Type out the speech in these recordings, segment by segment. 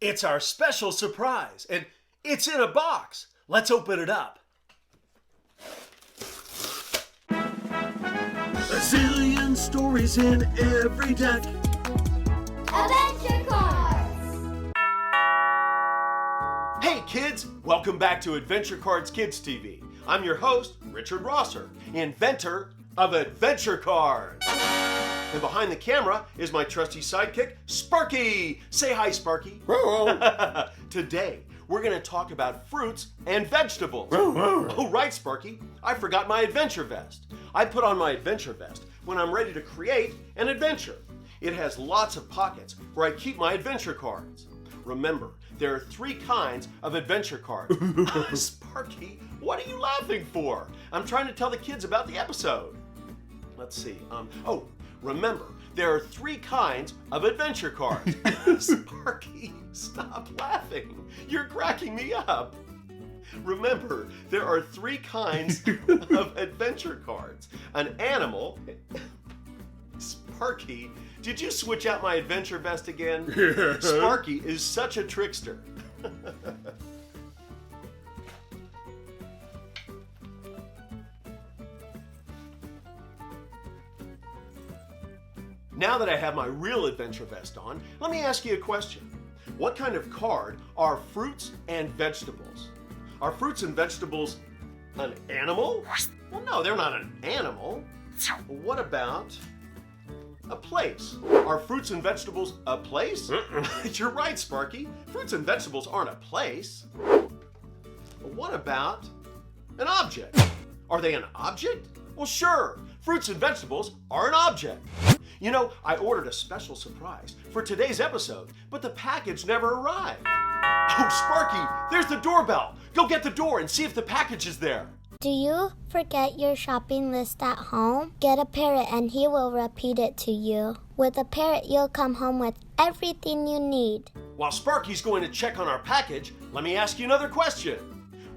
It's our special surprise, and it's in a box. Let's open it up. A zillion stories in every deck. Adventure Cards! Hey kids, welcome back to Adventure Cards Kids TV. I'm your host, Richard Rosser, inventor of Adventure Cards. And behind the camera is my trusty sidekick, Sparky. Say hi, Sparky. Today, we're going to talk about fruits and vegetables. Oh, right, Sparky. I forgot my adventure vest. I put on my adventure vest when I'm ready to create an adventure. It has lots of pockets where I keep my adventure cards. Remember, there are 3 kinds of adventure cards. Sparky, what are you laughing for? I'm trying to tell the kids about the episode. Let's see. Remember, there are 3 kinds of adventure cards. Sparky, stop laughing. You're cracking me up. Remember, there are 3 kinds of adventure cards. An animal. Sparky, did you switch out my adventure vest again? Sparky is such a trickster. Now that I have my real adventure vest on, let me ask you a question. What kind of card are fruits and vegetables? Are fruits and vegetables an animal? Well, no, they're not an animal. What about a place? Are fruits and vegetables a place? You're right, Sparky. Fruits and vegetables aren't a place. What about an object? Are they an object? Well, sure. Fruits and vegetables are an object. You know, I ordered a special surprise for today's episode, but the package never arrived. Oh, Sparky, there's the doorbell. Go get the door and see if the package is there. Do you forget your shopping list at home? Get a parrot and he will repeat it to you. With a parrot, you'll come home with everything you need. While Sparky's going to check on our package, let me ask you another question.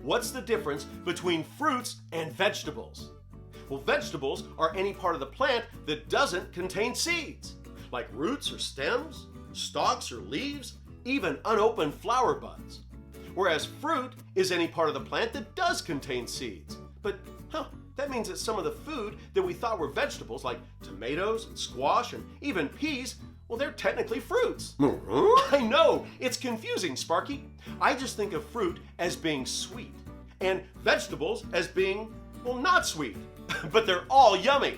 What's the difference between fruits and vegetables? Well, vegetables are any part of the plant that doesn't contain seeds, like roots or stems, stalks or leaves, even unopened flower buds. Whereas fruit is any part of the plant that does contain seeds. But that means that some of the food that we thought were vegetables, like tomatoes and squash and even peas, well, they're technically fruits. I know, it's confusing, Sparky. I just think of fruit as being sweet and vegetables as being, well, not sweet. But they're all yummy.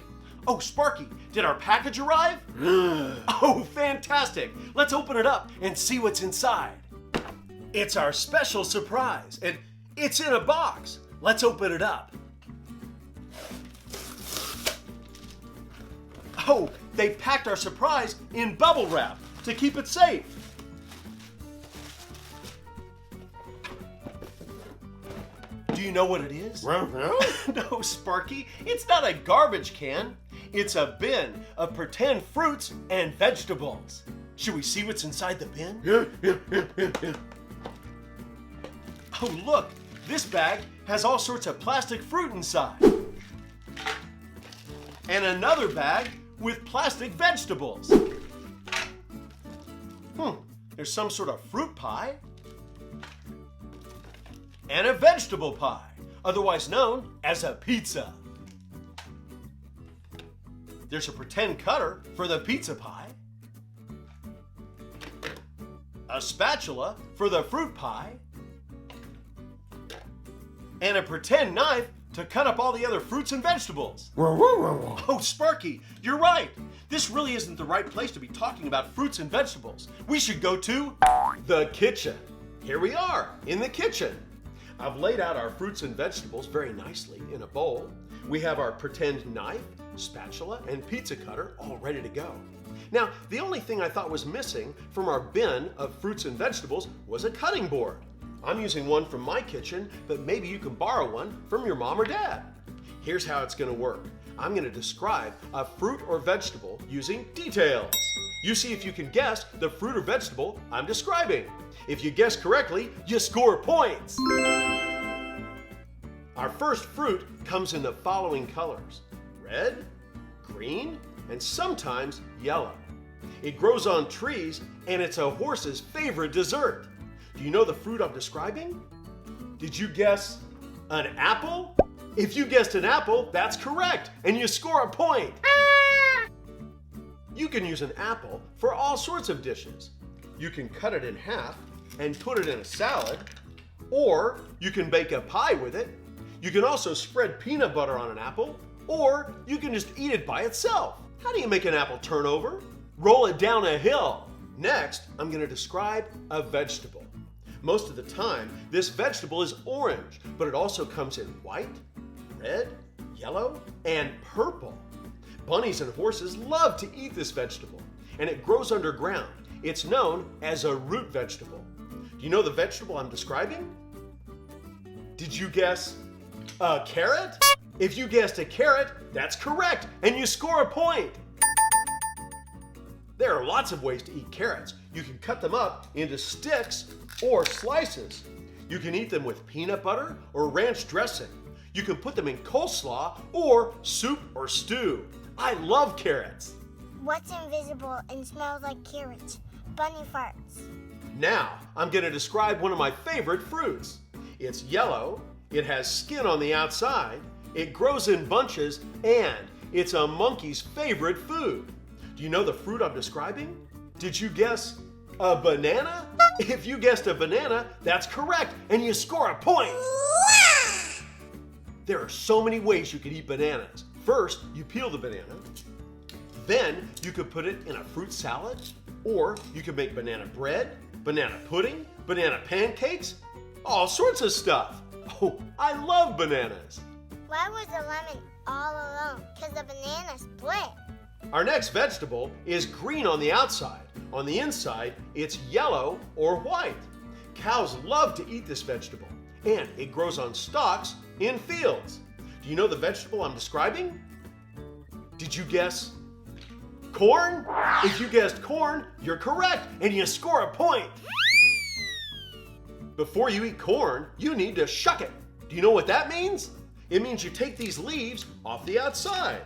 Oh, Sparky, did our package arrive? Oh, fantastic. Let's open it up and see what's inside. It's our special surprise, and it's in a box. Let's open it up. Oh, they packed our surprise in bubble wrap to keep it safe. Do you know what it is? No, Sparky, it's not a garbage can. It's a bin of pretend fruits and vegetables. Should we see what's inside the bin? Yeah. Oh, look, this bag has all sorts of plastic fruit inside. And another bag with plastic vegetables. There's some sort of fruit pie. And a vegetable pie, otherwise known as a pizza. There's a pretend cutter for the pizza pie, a spatula for the fruit pie, and a pretend knife to cut up all the other fruits and vegetables. Oh, Sparky, you're right. This really isn't the right place to be talking about fruits and vegetables. We should go to the kitchen. Here we are in the kitchen. I've laid out our fruits and vegetables very nicely in a bowl. We have our pretend knife, spatula, and pizza cutter all ready to go. Now, the only thing I thought was missing from our bin of fruits and vegetables was a cutting board. I'm using one from my kitchen, but maybe you can borrow one from your mom or dad. Here's how it's going to work. I'm going to describe a fruit or vegetable using details. You see if you can guess the fruit or vegetable I'm describing. If you guess correctly, you score points. Our first fruit comes in the following colors: red, green, and sometimes yellow. It grows on trees, and it's a horse's favorite dessert. Do you know the fruit I'm describing? Did you guess an apple? If you guessed an apple, that's correct, and you score a point. You can use an apple for all sorts of dishes. You can cut it in half and put it in a salad, or you can bake a pie with it. You can also spread peanut butter on an apple, or you can just eat it by itself. How do you make an apple turn over? Roll it down a hill. Next, I'm going to describe a vegetable. Most of the time, this vegetable is orange, but it also comes in white, red, yellow, and purple. Bunnies and horses love to eat this vegetable, and it grows underground. It's known as a root vegetable. Do you know the vegetable I'm describing? Did you guess a carrot? If you guessed a carrot, that's correct, and you score a point. There are lots of ways to eat carrots. You can cut them up into sticks or slices. You can eat them with peanut butter or ranch dressing. You can put them in coleslaw or soup or stew. I love carrots. What's invisible and smells like carrots? Bunny farts. Now, I'm going to describe one of my favorite fruits. It's yellow, it has skin on the outside, it grows in bunches, and it's a monkey's favorite food. Do you know the fruit I'm describing? Did you guess a banana? If you guessed a banana, that's correct, and you score a point. There are so many ways you can eat bananas. First, you peel the banana. Then, you could put it in a fruit salad, or you could make banana bread, banana pudding, banana pancakes, all sorts of stuff. Oh, I love bananas. Why was the lemon all alone? Because the banana split. Our next vegetable is green on the outside. On the inside, it's yellow or white. Cows love to eat this vegetable, and it grows on stalks in fields. Do you know the vegetable I'm describing? Did you guess corn? If you guessed corn, you're correct, and you score a point. Before you eat corn, you need to shuck it. Do you know what that means? It means you take these leaves off the outside.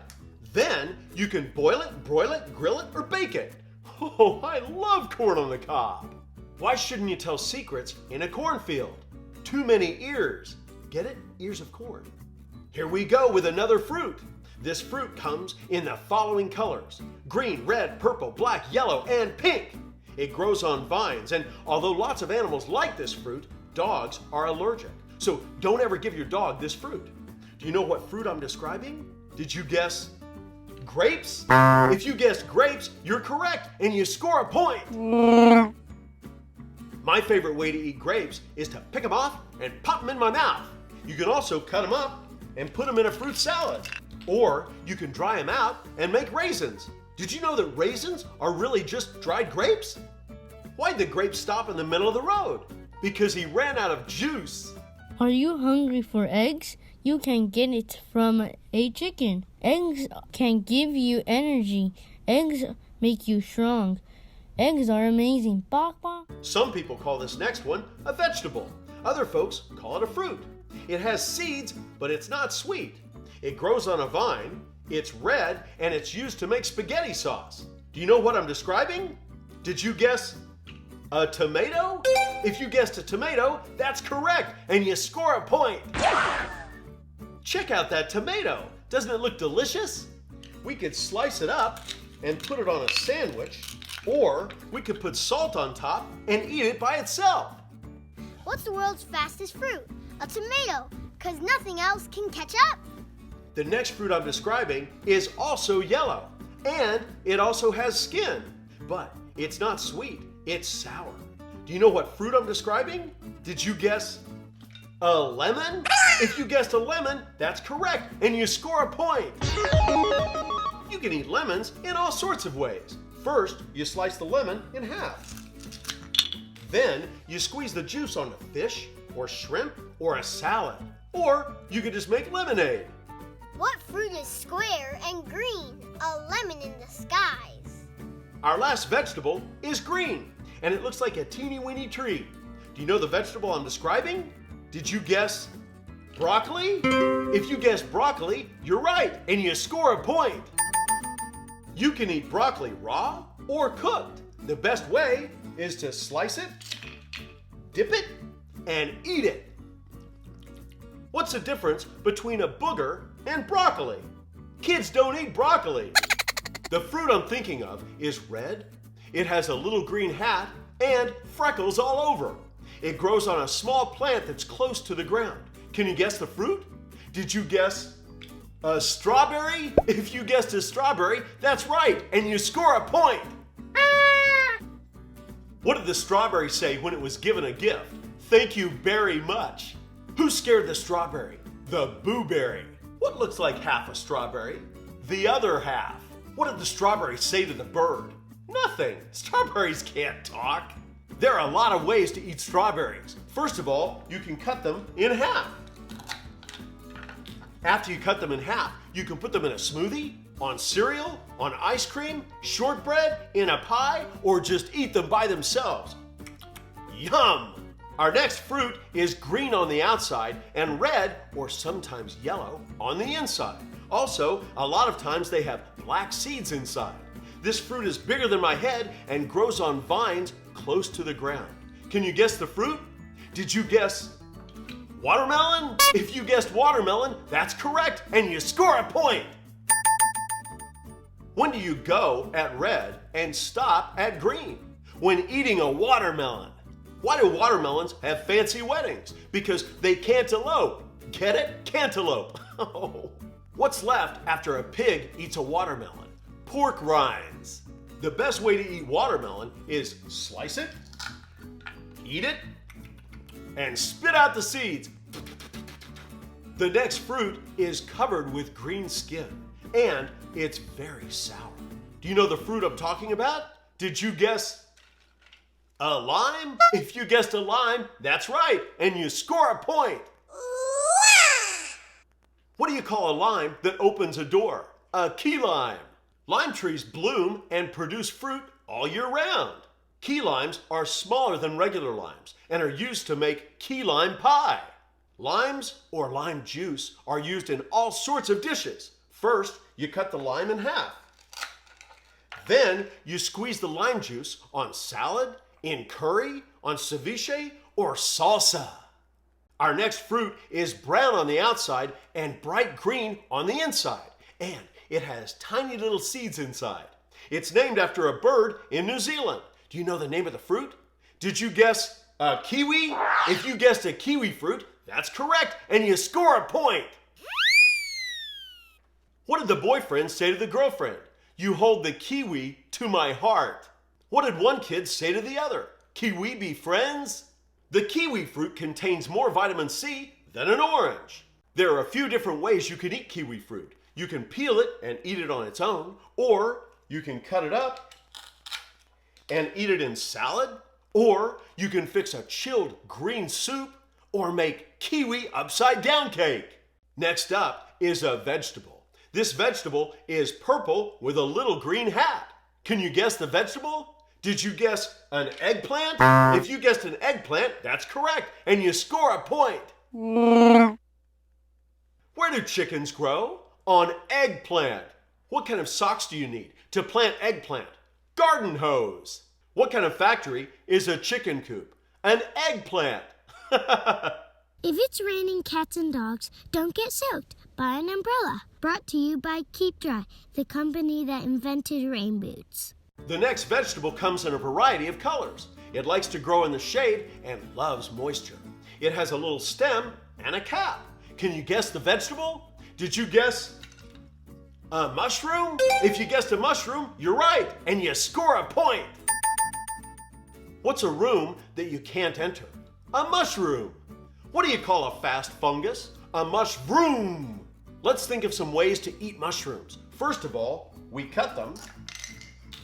Then you can boil it, broil it, grill it, or bake it. Oh, I love corn on the cob. Why shouldn't you tell secrets in a cornfield? Too many ears. Get it? Ears of corn. Here we go with another fruit. This fruit comes in the following colors: green, red, purple, black, yellow, and pink. It grows on vines, and although lots of animals like this fruit, dogs are allergic. So don't ever give your dog this fruit. Do you know what fruit I'm describing? Did you guess grapes? If you guessed grapes, you're correct, and you score a point. My favorite way to eat grapes is to pick them off and pop them in my mouth. You can also cut them up and put them in a fruit salad. Or you can dry them out and make raisins. Did you know that raisins are really just dried grapes? Why'd the grape stop in the middle of the road? Because he ran out of juice. Are you hungry for eggs? You can get it from a chicken. Eggs can give you energy. Eggs make you strong. Eggs are amazing. Bok bok. Some people call this next one a vegetable. Other folks call it a fruit. It has seeds, but it's not sweet. It grows on a vine, it's red, and it's used to make spaghetti sauce. Do you know what I'm describing? Did you guess a tomato? If you guessed a tomato, that's correct, and you score a point. Check out that tomato. Doesn't it look delicious? We could slice it up and put it on a sandwich, or we could put salt on top and eat it by itself. What's the world's fastest fruit? A tomato, because nothing else can catch up. The next fruit I'm describing is also yellow, and it also has skin, but it's not sweet, it's sour. Do you know what fruit I'm describing? Did you guess a lemon? If you guessed a lemon, that's correct, and you score a point. You can eat lemons in all sorts of ways. First, you slice the lemon in half. Then, you squeeze the juice onto fish, or shrimp, or a salad. Or you could just make lemonade. What fruit is square and green? A lemon in the skies. Our last vegetable is green, and it looks like a teeny-weeny tree. Do you know the vegetable I'm describing? Did you guess broccoli? If you guessed broccoli, you're right, and you score a point. You can eat broccoli raw, or cooked. The best way is to slice it, dip it, and eat it. What's the difference between a booger and broccoli? Kids don't eat broccoli. The fruit I'm thinking of is red. It has a little green hat and freckles all over. It grows on a small plant that's close to the ground. Can you guess the fruit? Did you guess a strawberry? If you guessed a strawberry, that's right, and you score a point. What did the strawberry say when it was given a gift? Thank you very much. Who scared the strawberry? The blueberry. What looks like half a strawberry? The other half. What did the strawberry say to the bird? Nothing. Strawberries can't talk. There are a lot of ways to eat strawberries. First of all, you can cut them in half. After you cut them in half, you can put them in a smoothie, on cereal, on ice cream, shortbread, in a pie, or just eat them by themselves. Yum! Our next fruit is green on the outside and red, or sometimes yellow, on the inside. Also, a lot of times they have black seeds inside. This fruit is bigger than my head and grows on vines close to the ground. Can you guess the fruit? Did you guess watermelon? If you guessed watermelon, that's correct, and you score a point. When do you go at red and stop at green? When eating a watermelon. Why do watermelons have fancy weddings? Because they cantaloupe. Get it? Cantaloupe. What's left after a pig eats a watermelon? Pork rinds. The best way to eat watermelon is slice it, eat it, and spit out the seeds. The next fruit is covered with green skin, and it's very sour. Do you know the fruit I'm talking about? Did you guess a lime? If you guessed a lime, that's right, and you score a point. What do you call a lime that opens a door? A key lime. Lime trees bloom and produce fruit all year round. Key limes are smaller than regular limes and are used to make key lime pie. Limes or lime juice are used in all sorts of dishes. First, you cut the lime in half. Then you squeeze the lime juice on salad, in curry, on ceviche, or salsa. Our next fruit is brown on the outside and bright green on the inside, and it has tiny little seeds inside. It's named after a bird in New Zealand. Do you know the name of the fruit? Did you guess a kiwi? If you guessed a kiwi fruit, that's correct, and you score a point. What did the boyfriend say to the girlfriend? You hold the kiwi to my heart. What did one kid say to the other? Can we be friends? The kiwi fruit contains more vitamin C than an orange. There are a few different ways you can eat kiwi fruit. You can peel it and eat it on its own, or you can cut it up and eat it in salad, or you can fix a chilled green soup, or make kiwi upside down cake. Next up is a vegetable. This vegetable is purple with a little green hat. Can you guess the vegetable? Did you guess an eggplant? If you guessed an eggplant, that's correct, and you score a point. Where do chickens grow? On eggplant. What kind of socks do you need to plant eggplant? Garden hose. What kind of factory is a chicken coop? An eggplant. If it's raining cats and dogs, don't get soaked. Buy an umbrella. Brought to you by Keep Dry, the company that invented rain boots. The next vegetable comes in a variety of colors. It likes to grow in the shade and loves moisture. It has a little stem and a cap. Can you guess the vegetable? Did you guess a mushroom? If you guessed a mushroom, you're right, and you score a point. What's a room that you can't enter? A mushroom. What do you call a fast fungus? A mushroom. Let's think of some ways to eat mushrooms. First of all, we cut them.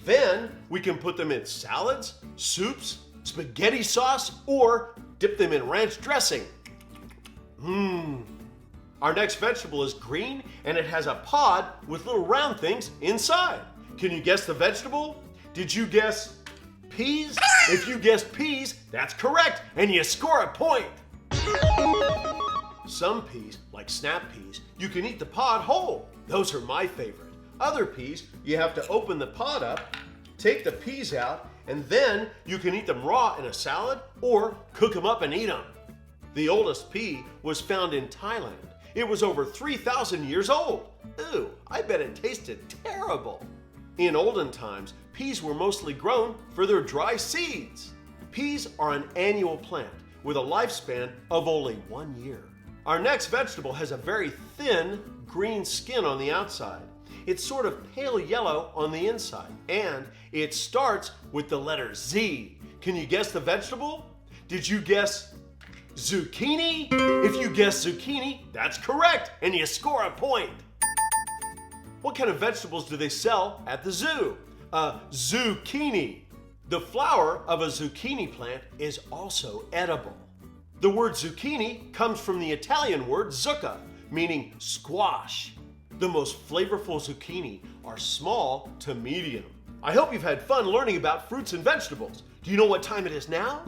Then we can put them in salads, soups, spaghetti sauce, or dip them in ranch dressing. Our next vegetable is green and it has a pod with little round things inside. Can you guess the vegetable? Did you guess peas? If you guessed peas, that's correct, and you score a point. Some peas, like snap peas, you can eat the pod whole. Those are my favorite. Other peas, you have to open the pod up, Take the peas out, and then you can eat them raw in a salad or cook them up and eat them. The oldest pea was found in Thailand. It was over 3,000 years old. Ooh, I bet it tasted terrible. In olden times, peas were mostly grown for their dry seeds. Peas are an annual plant with a lifespan of only 1 year. Our next vegetable has a very thin green skin on the outside. It's sort of pale yellow on the inside, and it starts with the letter Z. Can you guess the vegetable? Did you guess zucchini? If you guess zucchini, that's correct, and you score a point. What kind of vegetables do they sell at the zoo? Zucchini. The flower of a zucchini plant is also edible. The word zucchini comes from the Italian word zucca, meaning squash. The most flavorful zucchini are small to medium. I hope you've had fun learning about fruits and vegetables. Do you know what time it is now?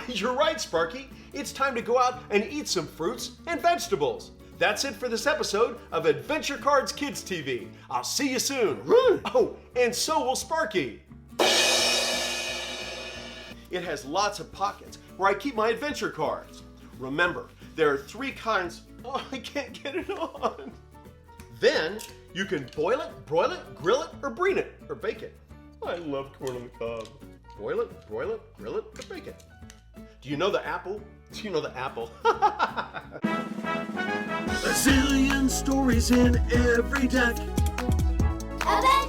You're right, Sparky. It's time to go out and eat some fruits and vegetables. That's it for this episode of Adventure Cards Kids TV. I'll see you soon. Oh, and so will Sparky. It has lots of pockets where I keep my adventure cards. Remember, there are 3 kinds. Oh, I can't get it on. Then you can boil it, broil it, grill it, or brine it, or bake it. I love corn on the cob. Boil it, broil it, grill it, or bake it. Do you know the apple? Do you know the apple? A zillion stories in every deck. Adventure